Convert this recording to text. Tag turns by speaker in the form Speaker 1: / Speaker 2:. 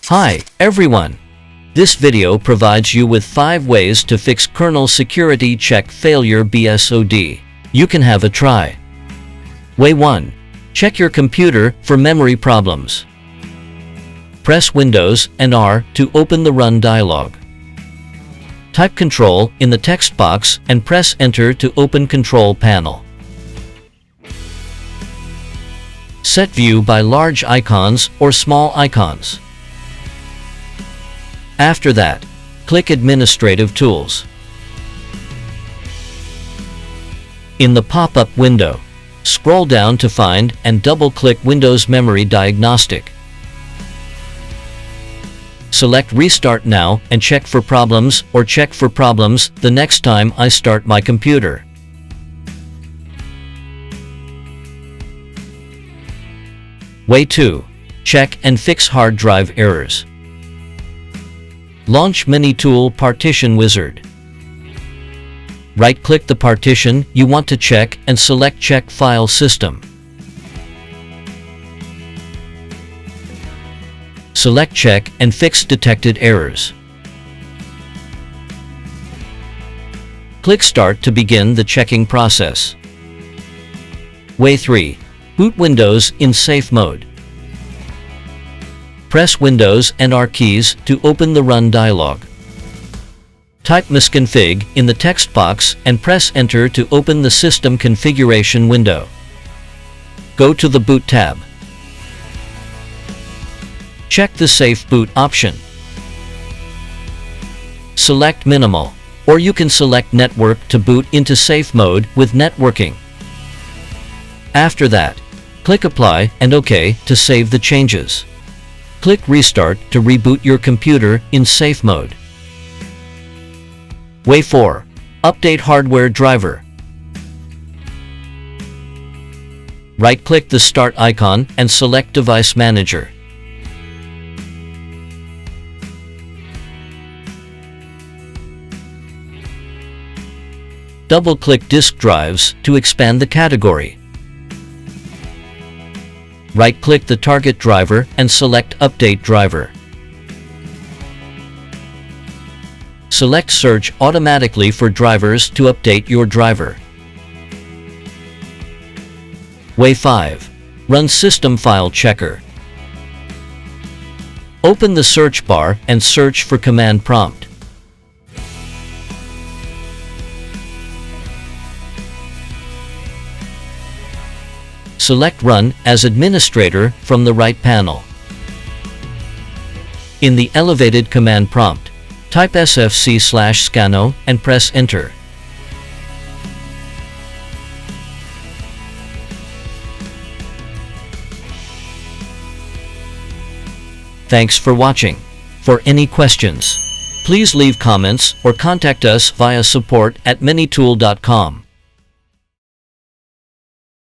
Speaker 1: Hi, everyone! This video provides you with 5 ways to fix kernel security check failure BSOD. You can have a try. Way 1. Check your computer for memory problems. Press Windows and R to open the Run dialog. Type Control in the text box and press Enter to open Control Panel. Set view by large icons or small icons. After that, click Administrative Tools. In the pop-up window, scroll down to find and double-click Windows Memory Diagnostic. Select Restart Now and check for problems or check for problems the next time I start my computer. Way 2. Check and fix hard drive errors. Launch Mini-Tool Partition Wizard. Right-click the partition you want to check and select Check File System. Select Check and Fix Detected Errors. Click Start to begin the checking process. Way 3. Boot Windows in safe mode. Press Windows and R keys to open the Run dialog. Type misconfig in the text box and press Enter to open the System Configuration window. Go to the Boot tab. Check the Safe Boot option. Select Minimal, or you can select Network to boot into safe mode with networking. After that, click Apply and OK to save the changes. Click Restart to reboot your computer in safe mode. Way 4. Update hardware driver. Right-click the Start icon and select Device Manager. Double-click Disk Drives to expand the category. Right-click the target driver and select Update Driver. Select Search automatically for drivers to update your driver. Way 5. Run System File Checker. Open the search bar and search for Command Prompt. Select Run as Administrator from the right panel. In the elevated command prompt, type sfc/scano and press Enter. Thanks for watching. For any questions, please leave comments or contact us via support@minitool.com.